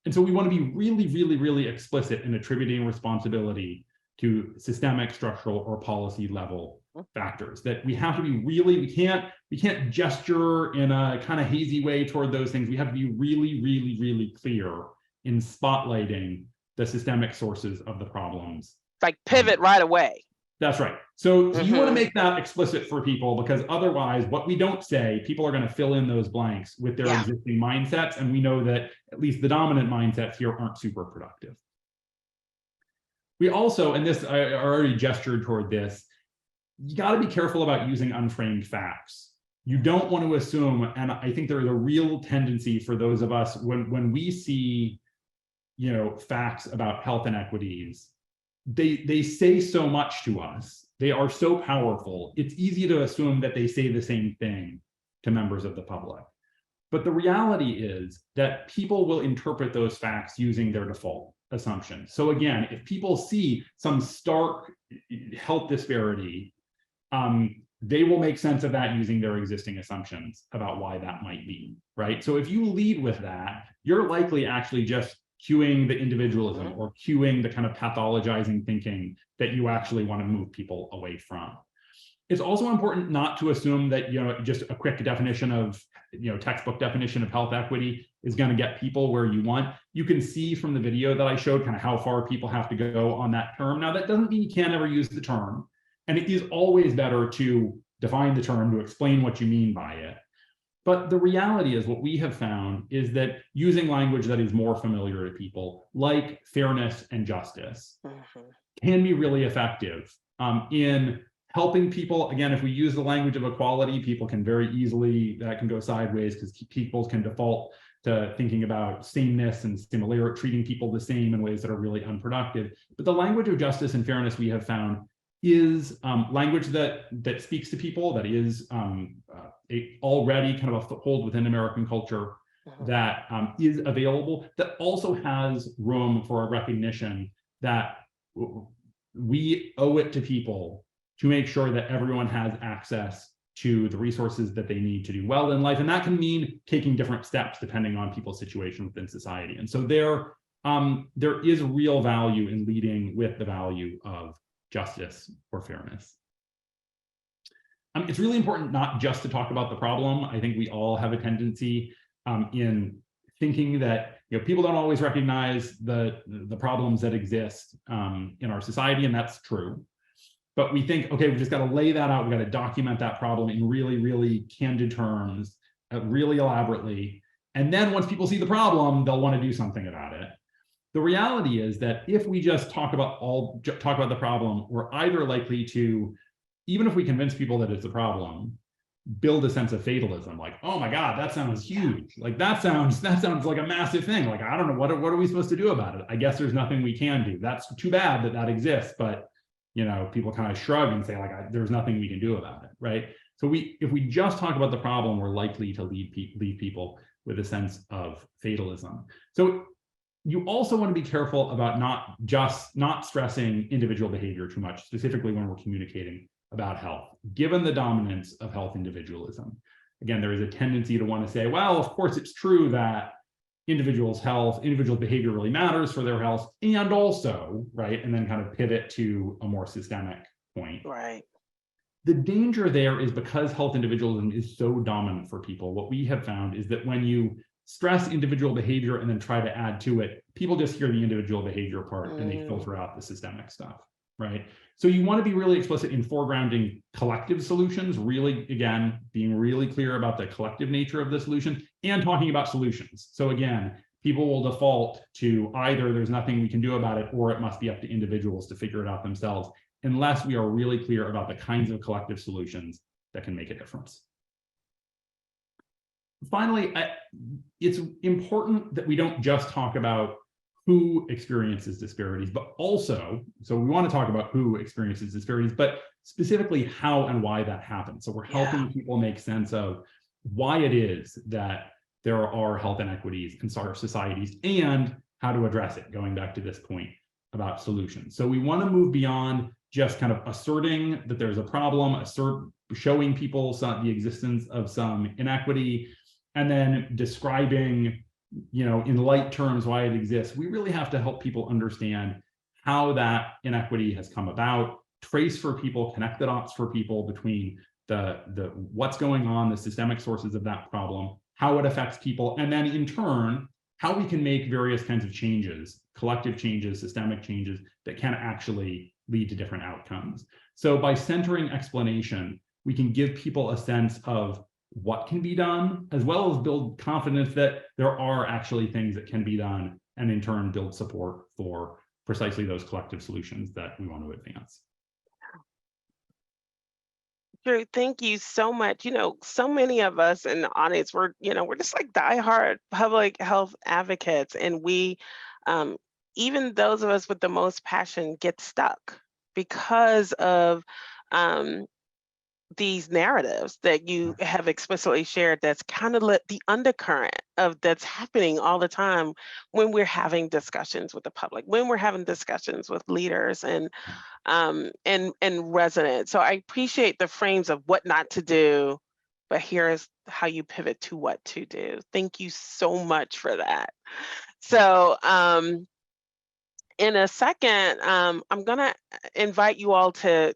And so we want to be really, really, really explicit in attributing responsibility to systemic, structural, or policy level factors. That we have to be really, we can't gesture in a kind of hazy way toward those things. We have to be really, really, really clear in spotlighting the systemic sources of the problems. Like pivot right away. That's right. So you want to make that explicit for people, because otherwise what we don't say, people are going to fill in those blanks with their existing mindsets. And we know that at least the dominant mindsets here aren't super productive. We also, and this, I already gestured toward this, you got to be careful about using unframed facts. You don't want to assume, and I think there is a real tendency for those of us when we see, you know, facts about health inequities, they say so much to us. They are so powerful. It's easy to assume that they say the same thing to members of the public. But the reality is that people will interpret those facts using their default assumptions. So again, if people see some stark health disparity, they will make sense of that using their existing assumptions about why that might be, right? So if you lead with that, you're likely actually just cueing the individualism or cueing the kind of pathologizing thinking that you actually want to move people away from. It's also important not to assume that, you know, just a quick definition of, you know, textbook definition of health equity is going to get people where you want. You can see from the video that I showed kind of how far people have to go on that term. Now, that doesn't mean you can't ever use the term. And it is always better to define the term, to explain what you mean by it. But the reality is, what we have found is that using language that is more familiar to people, like fairness and justice, can be really effective in helping people. Again, if we use the language of equality, people can very easily, that can go sideways because people can default to thinking about sameness and similarity, treating people the same in ways that are really unproductive. But the language of justice and fairness, we have found, is language that speaks to people, that is already kind of a foothold within American culture, that is available, that also has room for a recognition that we owe it to people to make sure that everyone has access to the resources that they need to do well in life. And that can mean taking different steps depending on people's situation within society. And so there is real value in leading with the value of justice or fairness. It's really important not just to talk about the problem. I think we all have a tendency in thinking that, you know, people don't always recognize the problems that exist in our society, and that's true. But we think, okay, we just got to lay that out. We got to document that problem in really, really candid terms, really elaborately. And then once people see the problem, they'll want to do something about it. The reality is that if we just talk about the problem, we're either likely to, even if we convince people that it's a problem, build a sense of fatalism, like, oh my God, that sounds huge. Like that sounds like a massive thing. Like, I don't know, what are we supposed to do about it? I guess there's nothing we can do. That's too bad that exists, but you know, people kind of shrug and say like, there's nothing we can do about it, right? So if we just talk about the problem, we're likely to leave people with a sense of fatalism. So you also want to be careful about not stressing individual behavior too much, specifically when we're communicating about health, given the dominance of health individualism. Again, there is a tendency to want to say, well, of course, it's true that individual behavior really matters for their health, and also, right, and then kind of pivot to a more systemic point. Right. The danger there is because health individualism is so dominant for people, what we have found is that when you stress individual behavior and then try to add to it, people just hear the individual behavior part and they filter out the systemic stuff, right? So you want to be really explicit in foregrounding collective solutions, really, again, being really clear about the collective nature of the solution and talking about solutions. So again, people will default to either there's nothing we can do about it or it must be up to individuals to figure it out themselves, unless we are really clear about the kinds of collective solutions that can make a difference. Finally, it's important that we don't just talk about who experiences disparities, but also, so we want to talk about who experiences disparities, but specifically how and why that happens. So we're helping people make sense of why it is that there are health inequities in our societies and how to address it, going back to this point about solutions. So we want to move beyond just kind of asserting that there's a problem, showing people the existence of some inequity, and then describing, you know, in light terms why it exists. We really have to help people understand how that inequity has come about, trace for people, connect the dots for people between the what's going on, the systemic sources of that problem, how it affects people, and then in turn, how we can make various kinds of changes, collective changes, systemic changes that can actually lead to different outcomes. So by centering explanation, we can give people a sense of what can be done, as well as build confidence that there are actually things that can be done, and in turn build support for precisely those collective solutions that we want to advance. Drew, thank you so much. So many of us in the audience, we're just like diehard public health advocates, and we, even those of us with the most passion, get stuck because of these narratives that you have explicitly shared. That's kind of the undercurrent of that's happening all the time when we're having discussions with the public, when we're having discussions with leaders and residents. So I appreciate the frames of what not to do, but here's how you pivot to what to do. Thank you so much for that. So in a second, I'm gonna invite you all to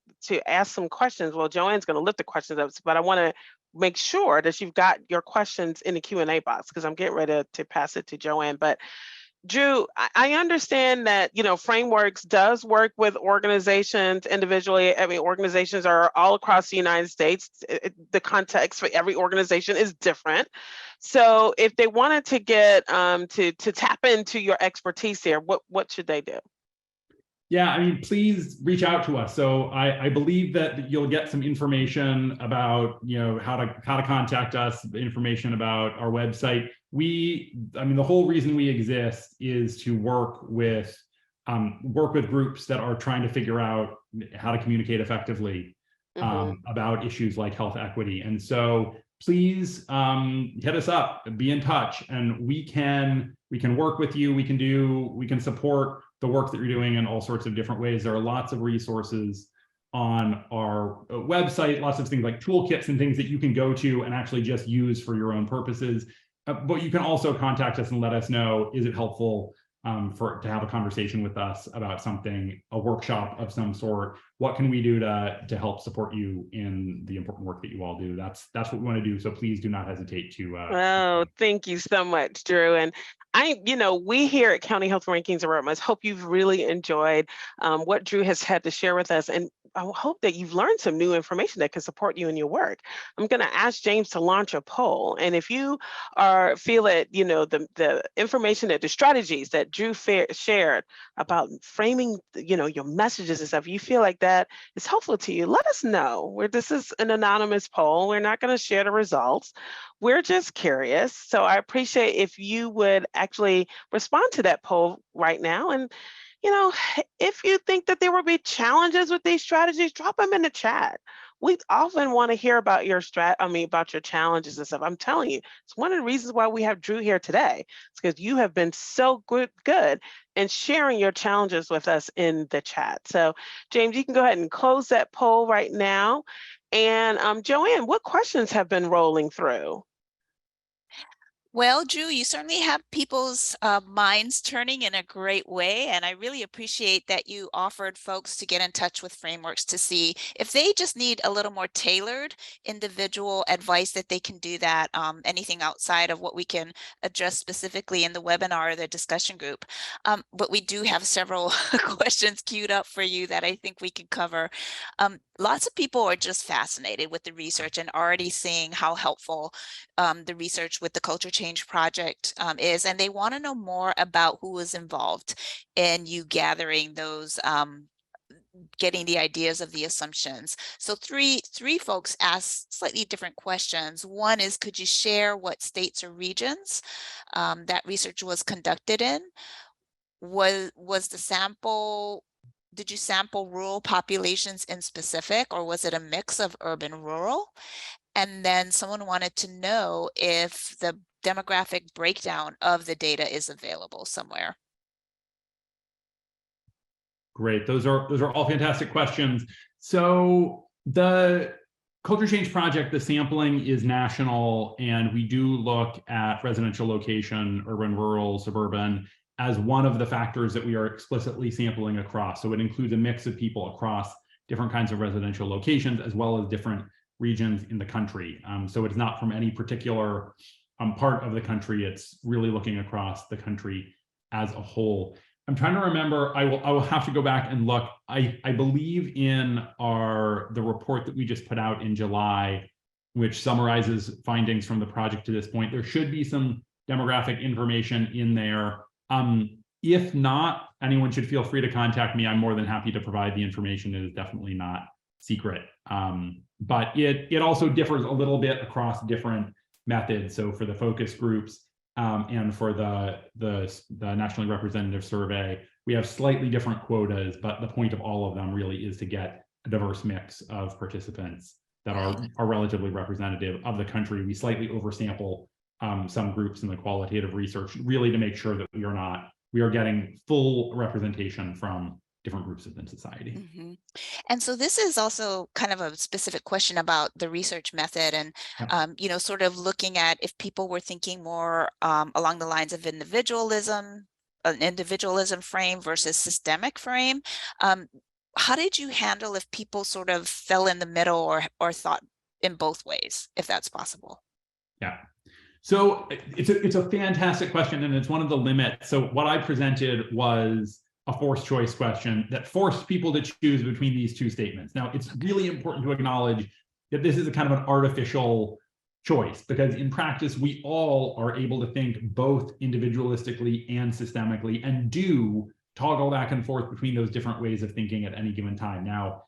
ask some questions. Well, Joanne's gonna lift the questions up, but I wanna make sure that you've got your questions in the Q&A box, because I'm getting ready to pass it to Joanne. But Drew, I understand that, Frameworks does work with organizations individually. I mean, organizations are all across the United States. The context for every organization is different. So if they wanted to get to tap into your expertise here, what should they do? Yeah, I mean, please reach out to us. So I believe that you'll get some information about, how to contact us, information about our website. The whole reason we exist is to work with groups that are trying to figure out how to communicate effectively about issues like health equity. And so please hit us up, be in touch, and we can work with you. We can support the work that you're doing in all sorts of different ways. There are lots of resources on our website, lots of things like toolkits and things that you can go to and actually just use for your own purposes. But you can also contact us and let us know, is it helpful to have a conversation with us about something, a workshop of some sort? What can we do to help support you in the important work that you all do? That's what we want to do. So please do not hesitate to. Thank you so much, Drew. And we here at County Health Rankings and Roadmaps hope you've really enjoyed what Drew has had to share with us. And I hope that you've learned some new information that can support you in your work. I'm going to ask James to launch a poll. And if you feel that, the information, that the strategies that Drew shared about framing, your messages and stuff, you feel like that is helpful to you, let us know. This is an anonymous poll. We're not going to share the results. We're just curious. So I appreciate if you would actually respond to that poll right now. And if you think that there will be challenges with these strategies, drop them in the chat. We often want to hear about about your challenges and stuff. I'm telling you, it's one of the reasons why we have Drew here today. It's because you have been so good in sharing your challenges with us in the chat. So James, you can go ahead and close that poll right now. And Joanne, what questions have been rolling through? Well, Drew, you certainly have people's minds turning in a great way, and I really appreciate that you offered folks to get in touch with Frameworks to see if they just need a little more tailored individual advice, that they can do that, anything outside of what we can address specifically in the webinar or the discussion group. But we do have several questions queued up for you that I think we could cover. Lots of people are just fascinated with the research and already seeing how helpful the research with the Culture Change Project is, and they want to know more about who was involved in you gathering those, getting the ideas of the assumptions. So three folks asked slightly different questions. One is, could you share what states or regions that research was conducted in? Was the sample, did you sample rural populations in specific, or was it a mix of urban rural? And then someone wanted to know if the demographic breakdown of the data is available somewhere. Great, those are all fantastic questions. So the Culture Change Project, the sampling is national, and we do look at residential location, urban, rural, suburban, as one of the factors that we are explicitly sampling across. So it includes a mix of people across different kinds of residential locations, as well as different regions in the country. So it's not from any particular part of the country. It's really looking across the country as a whole. I'm trying to remember, I will have to go back and look. I believe in the report that we just put out in July, which summarizes findings from the project to this point. There should be some demographic information in there. If not, anyone should feel free to contact me. I'm more than happy to provide the information. It is definitely not secret. But it also differs a little bit across different methods. So for the focus groups and for the nationally representative survey, we have slightly different quotas, but the point of all of them really is to get a diverse mix of participants that are relatively representative of the country. We slightly oversample some groups in the qualitative research, really to make sure that we are getting full representation from different groups within society. Mm-hmm. And so this is also kind of a specific question about the research method and, sort of looking at if people were thinking more along the lines of individualism, an individualism frame versus systemic frame. How did you handle if people sort of fell in the middle or thought in both ways, if that's possible? Yeah. So it's a fantastic question, and it's one of the limits. So what I presented was a forced choice question that forced people to choose between these two statements. Now, it's really important to acknowledge that this is a kind of an artificial choice, because in practice, we all are able to think both individualistically and systemically, and do toggle back and forth between those different ways of thinking at any given time. Now,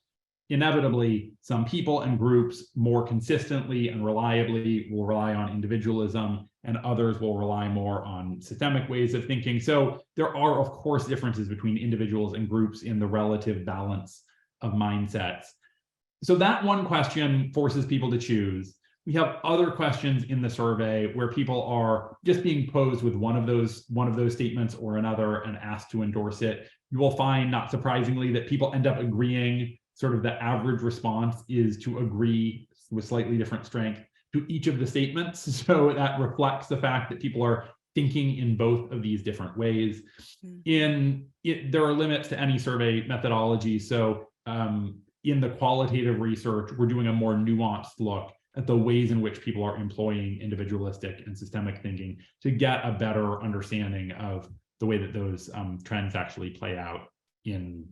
inevitably, some people and groups more consistently and reliably will rely on individualism, and others will rely more on systemic ways of thinking. So there are, of course, differences between individuals and groups in the relative balance of mindsets. So that one question forces people to choose. We have other questions in the survey where people are just being posed with one of those statements or another and asked to endorse it. You will find, not surprisingly, that people end up agreeing. Sort of the average response is to agree with slightly different strength to each of the statements. So that reflects the fact that people are thinking in both of these different ways. There are limits to any survey methodology. So in the qualitative research, we're doing a more nuanced look at the ways in which people are employing individualistic and systemic thinking to get a better understanding of the way that those trends actually play out in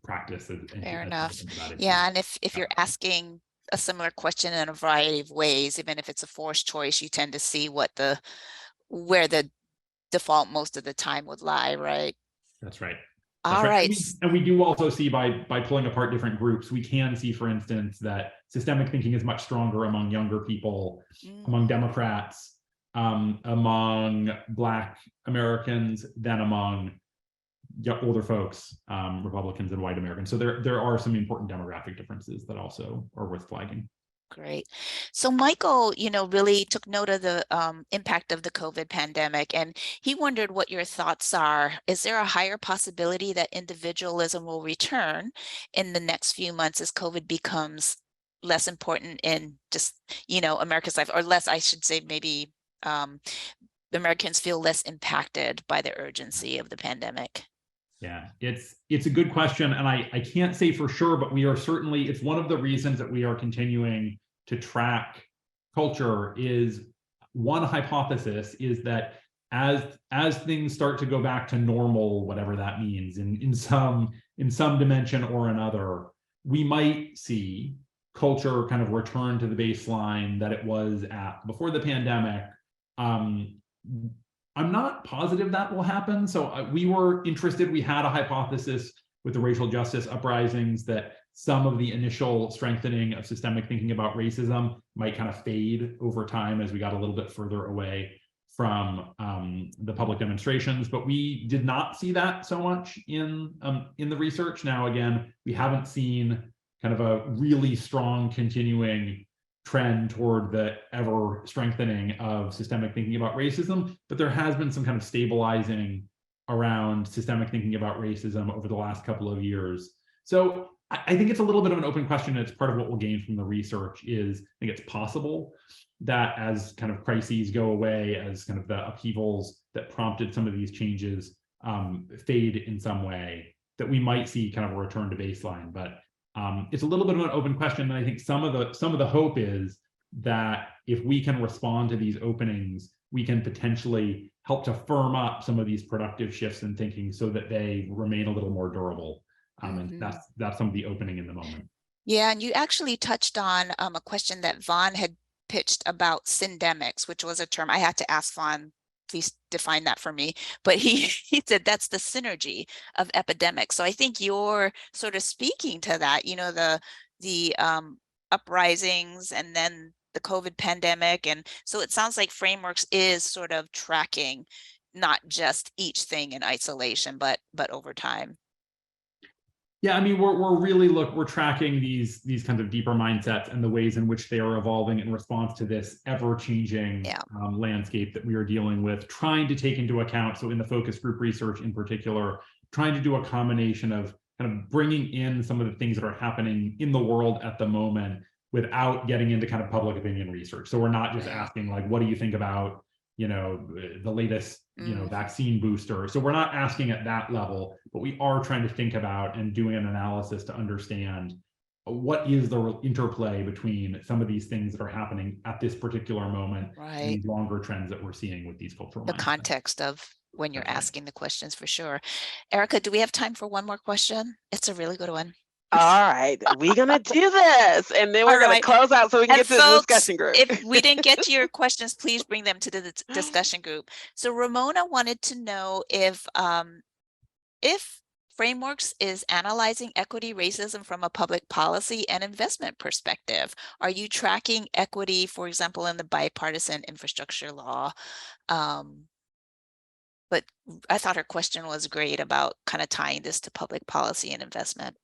practice. Fair enough. Yeah, and if you're asking a similar question in a variety of ways, even if it's a forced choice, you tend to see where the default most of the time would lie, right? That's right. All right. And we do also see by pulling apart different groups, we can see, for instance, that systemic thinking is much stronger among younger people, among Democrats, among Black Americans than among older folks, Republicans and white Americans. So there are some important demographic differences that also are worth flagging. Great. So Michael, really took note of the impact of the COVID pandemic, and he wondered what your thoughts are. Is there a higher possibility that individualism will return in the next few months as COVID becomes less important in just, America's life, or less, I should say, maybe Americans feel less impacted by the urgency of the pandemic? Yeah, it's a good question, and I can't say for sure, but we are certainly, it's one of the reasons that we are continuing to track culture. Is one hypothesis is that as things start to go back to normal, whatever that means, in some dimension or another, we might see culture kind of return to the baseline that it was at before the pandemic. I'm not positive that will happen. So we were interested, we had a hypothesis with the racial justice uprisings that some of the initial strengthening of systemic thinking about racism might kind of fade over time as we got a little bit further away from the public demonstrations, but we did not see that so much in the research. Now, again, we haven't seen kind of a really strong continuing trend toward the ever strengthening of systemic thinking about racism, but there has been some kind of stabilizing around systemic thinking about racism over the last couple of years. So I think it's a little bit of an open question. It's part of what we'll gain from the research. Is I think it's possible that as kind of crises go away, as kind of the upheavals that prompted some of these changes fade in some way, that we might see kind of a return to baseline. But it's a little bit of an open question, and I think some of the hope is that if we can respond to these openings, we can potentially help to firm up some of these productive shifts in thinking so that they remain a little more durable. And that's some of the opening in the moment. Yeah, and you actually touched on a question that Vaughn had pitched about syndemics, which was a term I had to ask Vaughn, please define that for me. But he said that's the synergy of epidemics. So I think you're sort of speaking to that, you know, the uprisings and then the COVID pandemic. And so it sounds like Frameworks is sort of tracking not just each thing in isolation, but over time. Yeah, I mean, we're tracking these kinds of deeper mindsets and the ways in which they are evolving in response to this ever-changing landscape that we are dealing with, trying to take into account, so in the focus group research in particular, trying to do a combination of kind of bringing in some of the things that are happening in the world at the moment without getting into kind of public opinion research. So we're not just asking like, what do you think about, you know, the latest, you know, vaccine booster. So we're not asking at that level, but we are trying to think about and doing an analysis to understand what is the interplay between some of these things that are happening at this particular moment and these longer trends that we're seeing with these cultural mindsets. Context of when you're asking the questions, for sure. Erica, do we have time for one more question? It's a really good one. All right, we're gonna do this, and then we're gonna close out so we can get to the discussion group. If we didn't get to your questions, please bring them to the discussion group. So Ramona wanted to know if Frameworks is analyzing equity racism from a public policy and investment perspective. Are you tracking equity, for example, in the bipartisan infrastructure law? But I thought her question was great about kind of tying this to public policy and investment.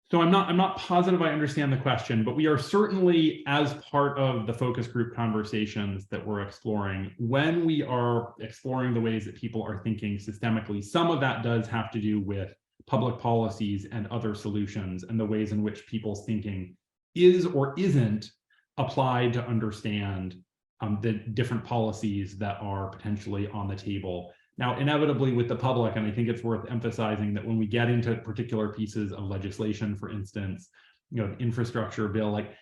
So I'm not positive I understand the question, but we are certainly, as part of the focus group conversations that we're exploring, when we are exploring the ways that people are thinking systemically, some of that does have to do with public policies and other solutions and the ways in which people's thinking is or isn't applied to understand the different policies that are potentially on the table. Now, inevitably with the public, and I think it's worth emphasizing that when we get into particular pieces of legislation, for instance, you know, the infrastructure bill, like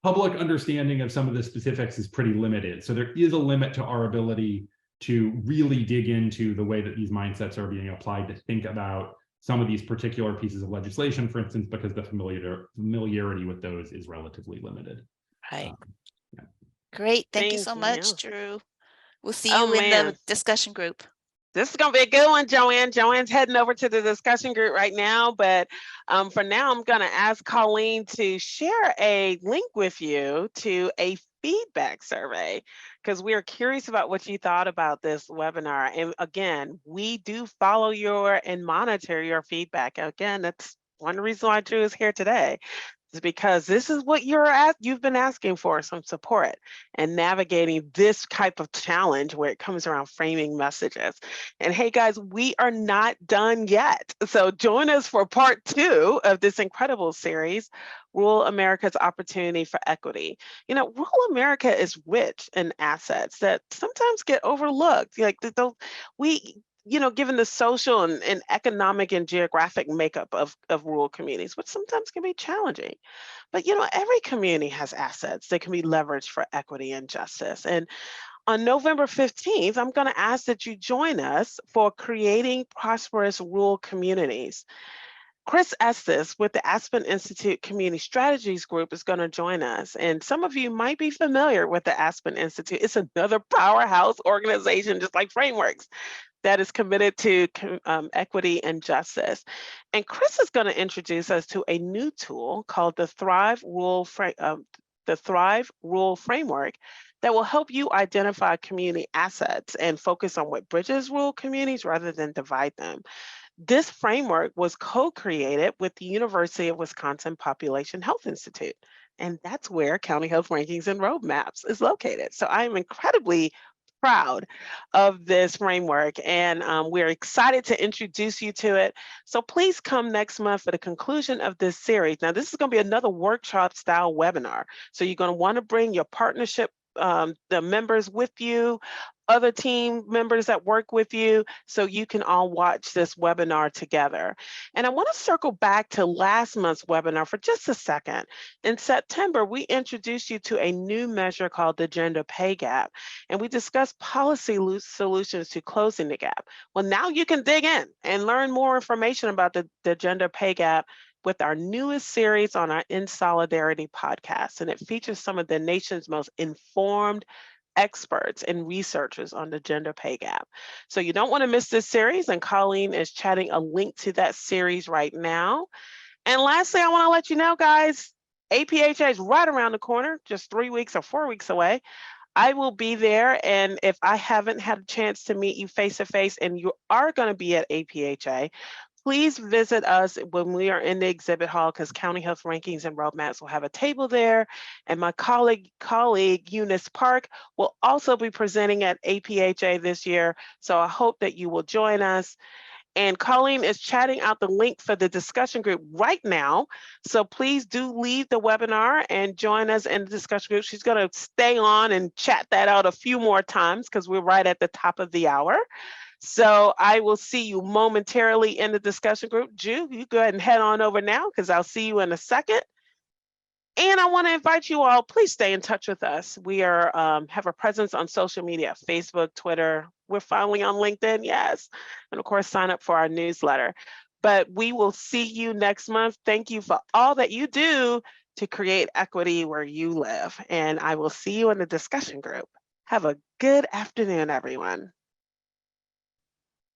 public understanding of some of the specifics is pretty limited. So there is a limit to our ability to really dig into the way that these mindsets are being applied to think about some of these particular pieces of legislation, for instance, because the familiarity with those is relatively limited. Right. Great. Thank you so much, Drew. We'll see you in the discussion group. This is going to be a good one, Joanne. Joanne's heading over to the discussion group right now, but for now, I'm going to ask Colleen to share a link with you to a feedback survey, because we are curious about what you thought about this webinar. And again, we do follow and monitor your feedback. Again, that's one reason why Drew is here today. Is because this is what you've been asking for, some support and navigating this type of challenge where it comes around framing messages. And hey guys, we are not done yet. So join us for part 2 of this incredible series, Rural America's Opportunity for Equity. You know, rural America is rich in assets that sometimes get overlooked. Like you know, given the social and economic and geographic makeup of rural communities, which sometimes can be challenging. But, you know, every community has assets that can be leveraged for equity and justice. And on November 15th, I'm going to ask that you join us for Creating Prosperous Rural Communities. Chris Estes with the Aspen Institute Community Strategies Group is going to join us. And some of you might be familiar with the Aspen Institute. It's another powerhouse organization, just like Frameworks, that is committed to equity and justice. And Chris is going to introduce us to a new tool called the Thrive Rural Framework that will help you identify community assets and focus on what bridges rural communities rather than divide them. This framework was co-created with the University of Wisconsin Population Health Institute, and that's where County Health Rankings and Roadmaps is located. So I am incredibly proud of this framework, and we're excited to introduce you to it. So please come next month for the conclusion of this series. Now, this is going to be another workshop style webinar. So you're going to want to bring your partnership, the members with you, other team members that work with you so you can all watch this webinar together. And I want to circle back to last month's webinar for just a second. In September, we introduced you to a new measure called the gender pay gap, and we discussed policy solutions to closing the gap. Well, now you can dig in and learn more information about the gender pay gap with our newest series on our In Solidarity podcast, and it features some of the nation's most informed experts and researchers on the gender pay gap. So you don't want to miss this series, and Colleen is chatting a link to that series right now. And lastly, I want to let you know, guys, APHA is right around the corner, just 3 weeks or 4 weeks away. I will be there, and if I haven't had a chance to meet you face to face and you are going to be at APHA, please visit us when we are in the exhibit hall, because County Health Rankings and Roadmaps will have a table there. And my colleague Eunice Park will also be presenting at APHA this year. So I hope that you will join us. And Colleen is chatting out the link for the discussion group right now. So please do leave the webinar and join us in the discussion group. She's going to stay on and chat that out a few more times because we're right at the top of the hour. So I will see you momentarily in the discussion group. Ju, you go ahead and head on over now because I'll see you in a second. And I want to invite you all, please stay in touch with us. We are have a presence on social media, Facebook, Twitter. We're finally on LinkedIn, yes. And of course, sign up for our newsletter. But we will see you next month. Thank you for all that you do to create equity where you live. And I will see you in the discussion group. Have a good afternoon, everyone.